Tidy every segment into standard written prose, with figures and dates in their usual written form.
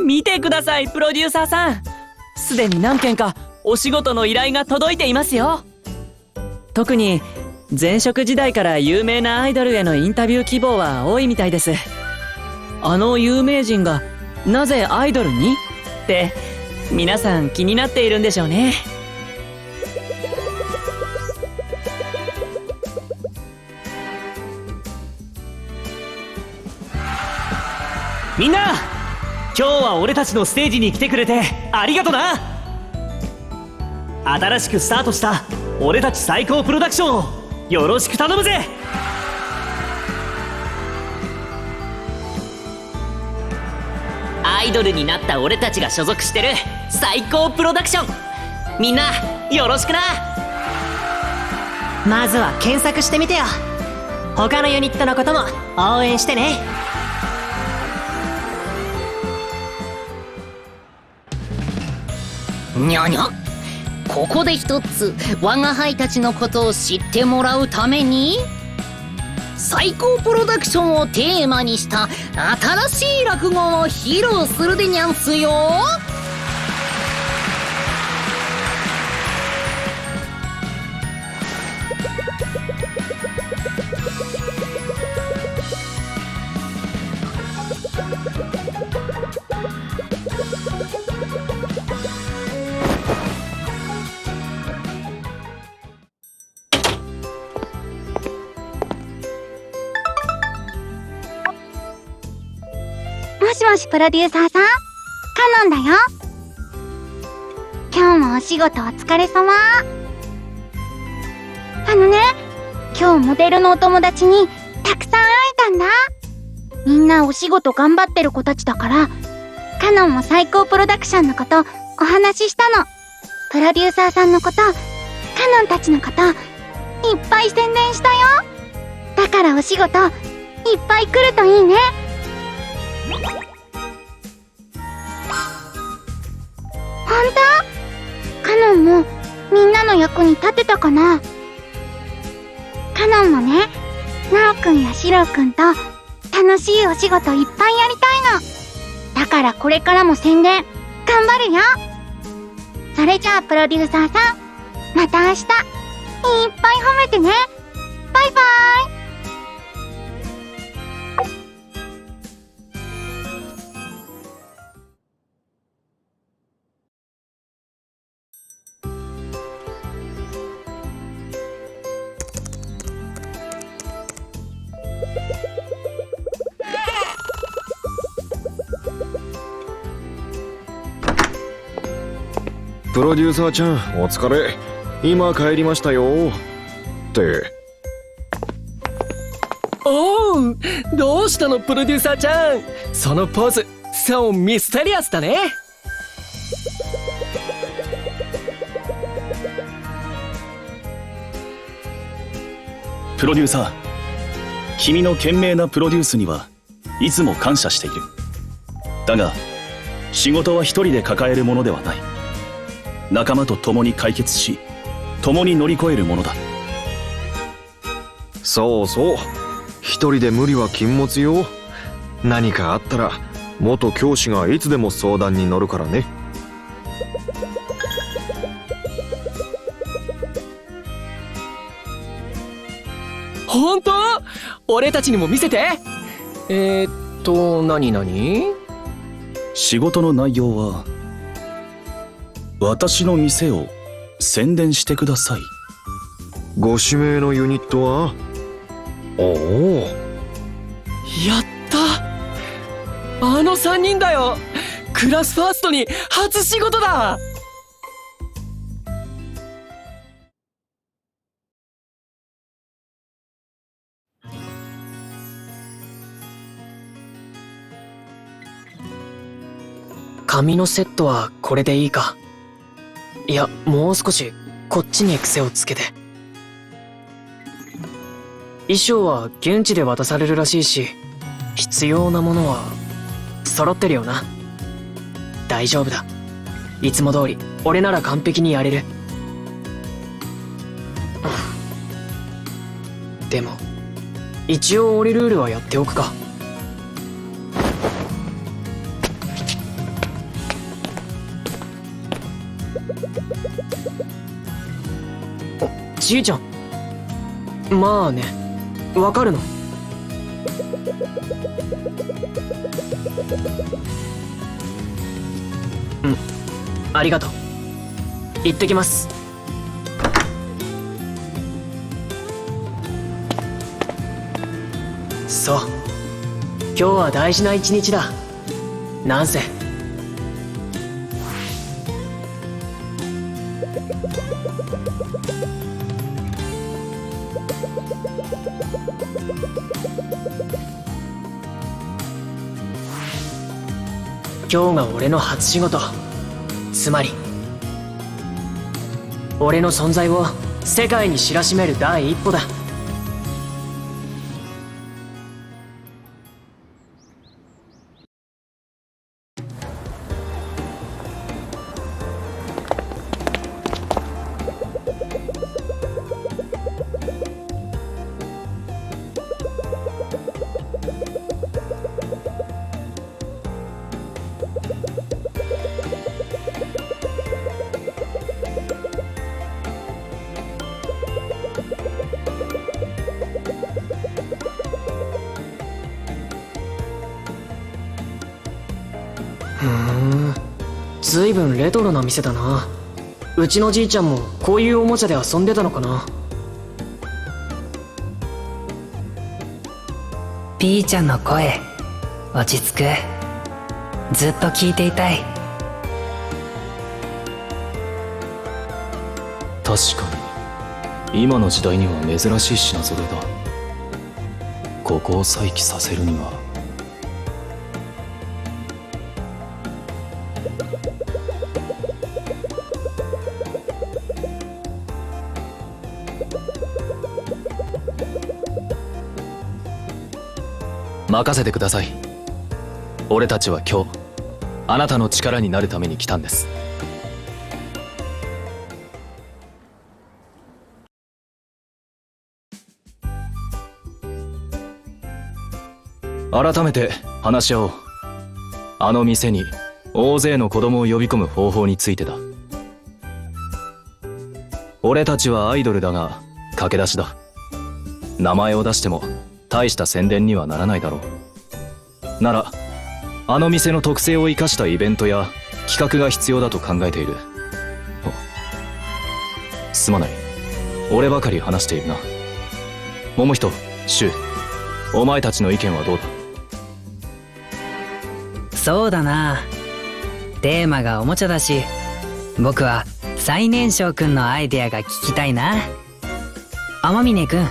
見てください、プロデューサーさん。すでに何件かお仕事の依頼が届いていますよ。特に前職時代から有名なアイドルへのインタビュー希望は多いみたいです。あの有名人がなぜアイドルにって皆さん気になっているんでしょうね。みんな、今日は俺たちのステージに来てくれてありがとな。新しくスタートした俺たち最高プロダクションをよろしく頼むぜ。アイドルになった俺たちが所属してる最高プロダクション、みんなよろしくな。まずは検索してみてよ。他のユニットのことも応援してね。にゃにゃ、ここで一つ我が輩たちのことを知ってもらうために最高プロダクションをテーマにした新しい落語を披露するでにゃんすよ。もしもしプロデューサーさん、カノンだよ。今日もお仕事お疲れ様。今日モデルのお友達にたくさん会えたんだ。みんなお仕事頑張ってる子たちだから、カノンも最高プロダクションのことお話ししたの。プロデューサーさんのこと、カノンたちのこといっぱい宣伝したよ。だからお仕事いっぱい来るといいね。ほんと？カノンもみんなの役に立てたかな？カノンもね、ナオくんやシロくんと楽しいお仕事いっぱいやりたいの。だからこれからも宣伝頑張るよ。それじゃあプロデューサーさん、また明日いっぱい褒めてね。バイバイ。プロデューサーちゃん、お疲れ。今帰りましたよ。って。おう、どうしたのプロデューサーちゃん。そのポーズ、そうミステリアスだね。プロデューサー、君の懸命なプロデュースにはいつも感謝している。だが仕事は一人で抱えるものではない。仲間と共に解決し、共に乗り越えるものだ。そうそう、一人で無理は禁物よ。何かあったら元教師がいつでも相談に乗るからね。本当？俺たちにも見せて。何？仕事の内容は、私の店を宣伝してください。ご指名のユニットは？おお、やった。あの3人だよ。クラスファーストに初仕事だ。髪のセットはこれでいいか。いや、もう少しこっちに癖をつけて。衣装は現地で渡されるらしいし、必要なものは揃ってるよな。大丈夫だ。いつも通り俺なら完璧にやれる。でも一応俺ルールはやっておくか。じいちゃん。まあね、わかるの？うん、ありがとう。行ってきます。そう、今日は大事な一日だ。なんせ今日が俺の初仕事。つまり俺の存在を世界に知らしめる第一歩だ。ずいぶんレトロな店だな。うちのじいちゃんもこういうおもちゃで遊んでたのかな。ピーちゃんの声、落ち着く。ずっと聞いていたい。確かに今の時代には珍しい品揃えだ。ここを再起させるには。任せてください。俺たちは今日あなたの力になるために来たんです。改めて話し合おう。あの店に大勢の子供を呼び込む方法についてだ。俺たちはアイドルだが駆け出しだ。名前を出しても大した宣伝にはならないだろう。ならあの店の特性を生かしたイベントや企画が必要だと考えている。すまない、俺ばかり話しているな。桃人、柊、お前たちの意見はどうだ？そうだな。テーマがおもちゃだし、僕は最年少くんのアイデアが聞きたいな。天峰くん、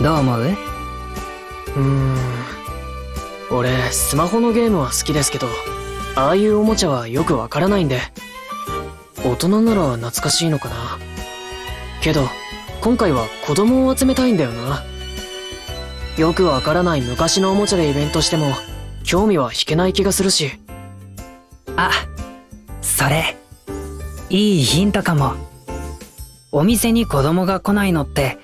どう思う？俺スマホのゲームは好きですけど、ああいうおもちゃはよくわからないんで。大人なら懐かしいのかな。けど今回は子供を集めたいんだよな。よくわからない昔のおもちゃでイベントしても興味は引けない気がするし。あ、それいいヒントかも。お店に子供が来ないのって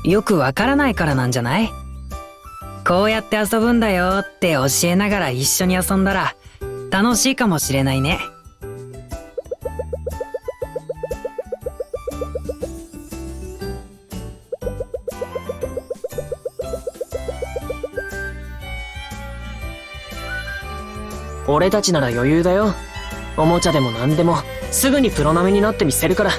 よくわからないからなんじゃない？こうやって遊ぶんだよって教えながら一緒に遊んだら楽しいかもしれないね。俺たちなら余裕だよ。おもちゃでも何でもすぐにプロ並みになってみせるから。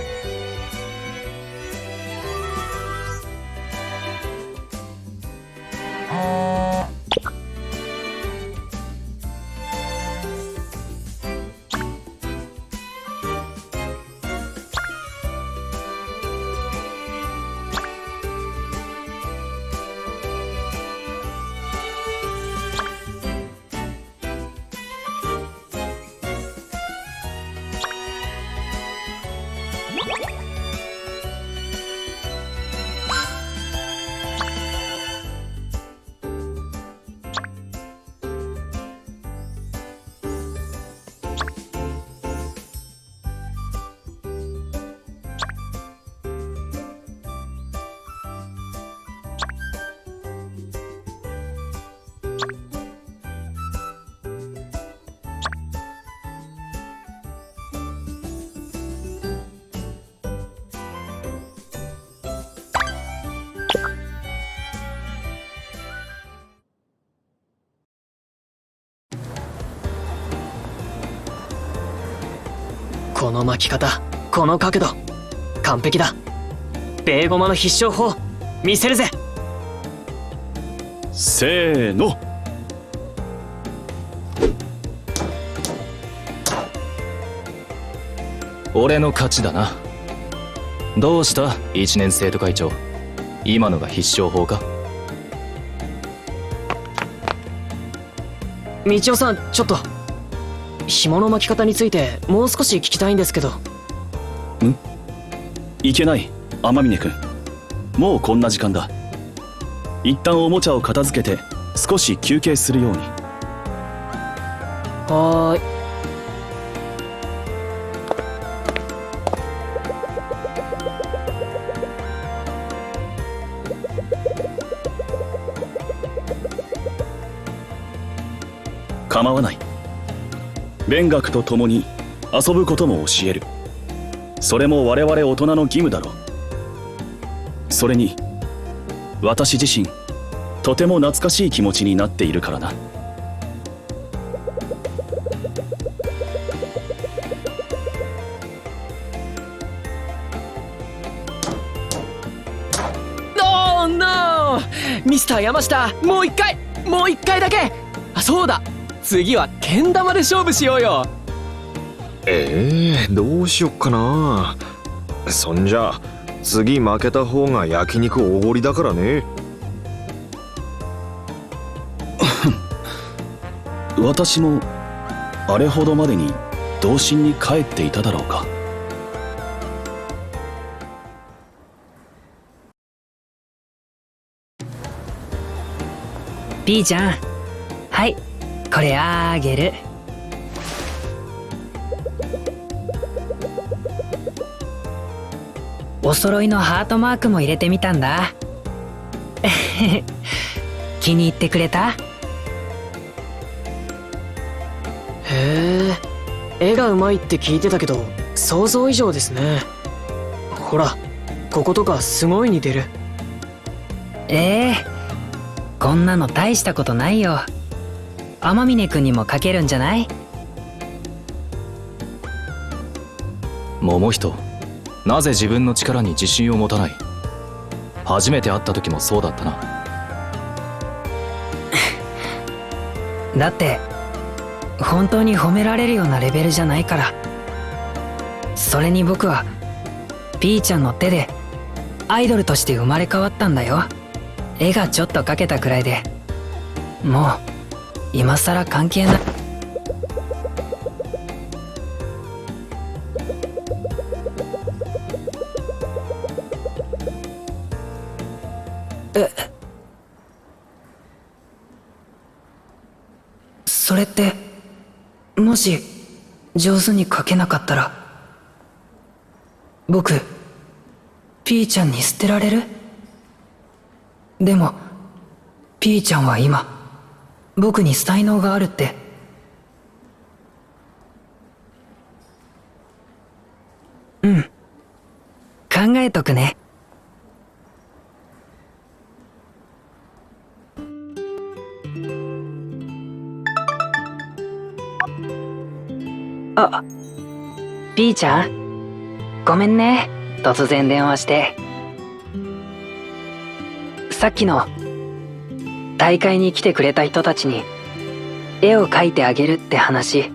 この巻き方、この角度、完璧だ。ベーゴマの必勝法見せるぜ。せーの。俺の勝ちだな。どうした一年生徒会長、今のが必勝法か？道夫さん、ちょっと紐の巻き方についてもう少し聞きたいんですけど。いけない、天峰君。もうこんな時間だ。一旦おもちゃを片付けて少し休憩するように。はーい。構わない。勉学と共に遊ぶことも教える。それも我々大人の義務だろう。それに私自身とても懐かしい気持ちになっているからな。ノーノーミスター山下、もう一回だけ。あ、そうだ、次はけん玉で勝負しようよ。どうしよっかな。そんじゃ次負けた方が焼肉おごりだからね。私もあれほどまでに童心に帰っていただろうか。ピーちゃん、はい、これあげる。お揃いのハートマークも入れてみたんだ。気に入ってくれた？へえ、絵がうまいって聞いてたけど想像以上ですね。ほら、こことかすごい似てる。こんなの大したことないよ。天峰君にも描けるんじゃない？桃人、なぜ自分の力に自信を持たない？初めて会った時もそうだったな。だって本当に褒められるようなレベルじゃないから。それに僕はピーちゃんの手でアイドルとして生まれ変わったんだよ。絵がちょっと描けたくらいでもう今さら関係ない。それってもし上手に描けなかったら僕ピーちゃんに捨てられる？でもピーちゃんは今僕に才能があるって考えとくね。あ、ピーちゃん、ごめんね、突然電話して。さっきの大会に来てくれた人たちに絵を描いてあげるって話、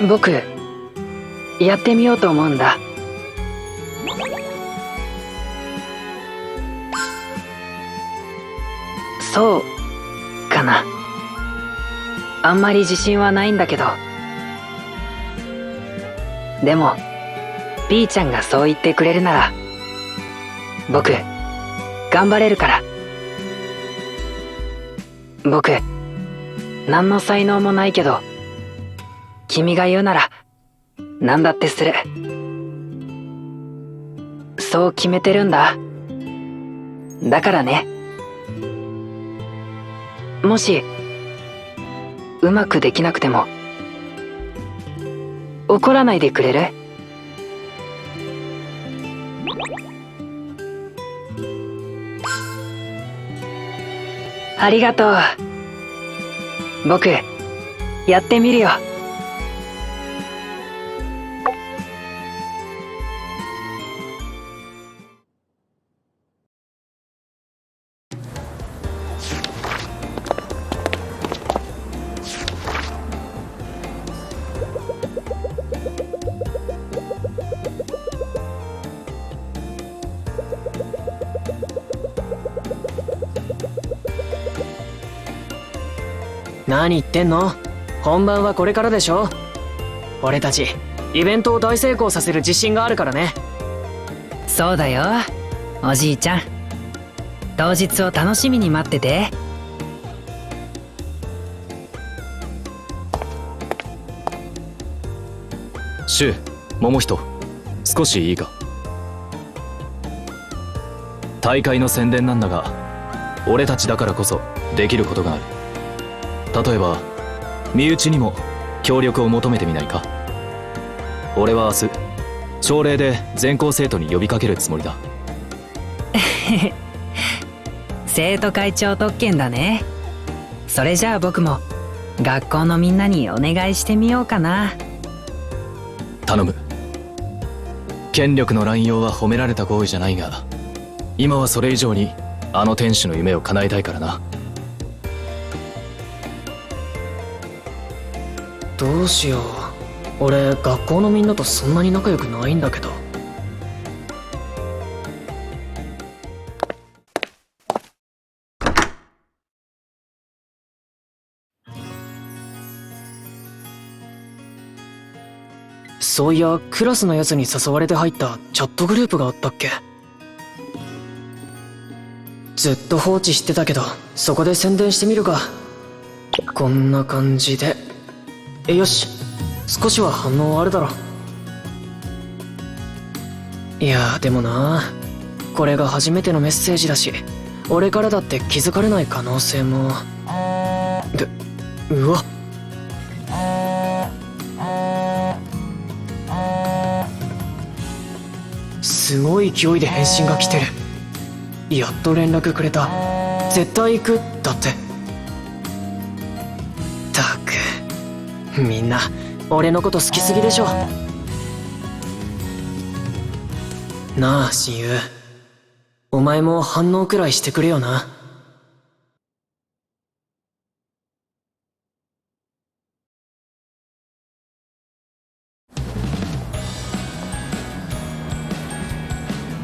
僕やってみようと思うんだ。そうかな。あんまり自信はないんだけど、でもピーちゃんがそう言ってくれるなら僕頑張れるから。僕何の才能もないけど君が言うなら何だってする。そう決めてるんだ。だからね、もしうまくできなくても怒らないでくれる？ありがとう。僕やってみるよ。何言ってんの？本番はこれからでしょ。俺たちイベントを大成功させる自信があるからね。そうだよ、おじいちゃん。当日を楽しみに待ってて。シュウ、桃人、少しいいか。大会の宣伝なんだが、俺たちだからこそできることがある。例えば身内にも協力を求めてみないか。俺は明日朝礼で全校生徒に呼びかけるつもりだ。生徒会長特権だね。それじゃあ僕も学校のみんなにお願いしてみようかな。頼む。権力の乱用は褒められた行為じゃないが、今はそれ以上にあの天使の夢を叶えたいからな。どうしよう。俺学校のみんなとそんなに仲良くないんだけど。そういや、クラスのやつに誘われて入ったチャットグループがあったっけ。ずっと放置してたけど、そこで宣伝してみるか。こんな感じで。よし、少しは反応あるだろ。いやでもな、これが初めてのメッセージだし、俺からだって気づかれない可能性も。うわ、すごい勢いで返信が来てる。やっと連絡くれた。絶対行くだって。ったく、みんな俺のこと好きすぎでしょ。なあ親友、お前も反応くらいしてくれよな。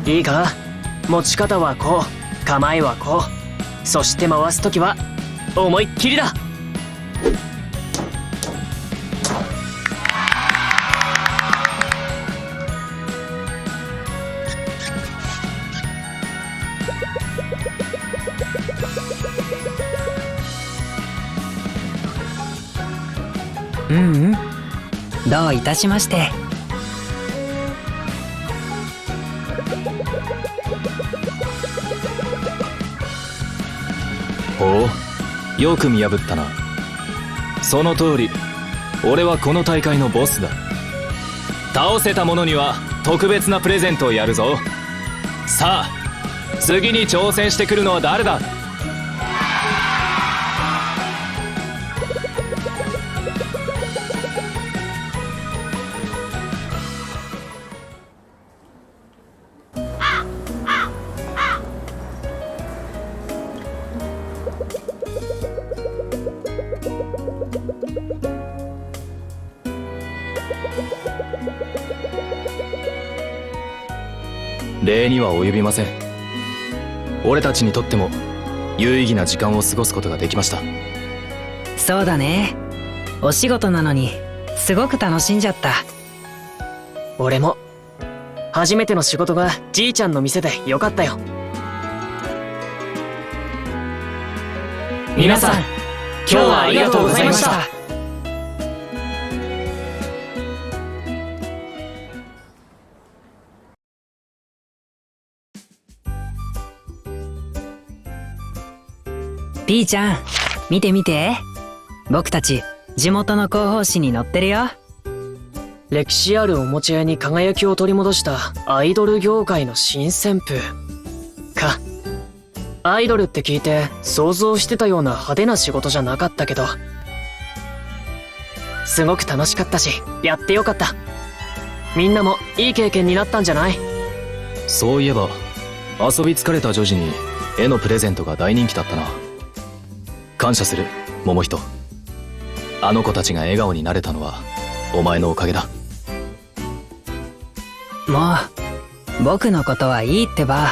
いいか、持ち方はこう、構えはこう、そして回すときは思いっきりだ。うんうん、どういたしまして。ほう、よく見破ったな。その通り、俺はこの大会のボスだ。倒せた者には特別なプレゼントをやるぞ。さあ、次に挑戦してくるのは誰だ？礼には及びません。俺たちにとっても有意義な時間を過ごすことができました。そうだね、お仕事なのにすごく楽しんじゃった。俺も初めての仕事がじいちゃんの店でよかったよ。皆さん、今日はありがとうございました。ピーちゃん、見て見て。僕たち地元の広報誌に載ってるよ。歴史あるおもちゃ屋に輝きを取り戻したアイドル業界の新旋風か。アイドルって聞いて想像してたような派手な仕事じゃなかったけど、すごく楽しかったし、やってよかった。みんなもいい経験になったんじゃない？そういえば遊び疲れた女児に絵のプレゼントが大人気だったな。感謝する、桃人。あの子たちが笑顔になれたのはお前のおかげだ。もう僕のことはいいってば。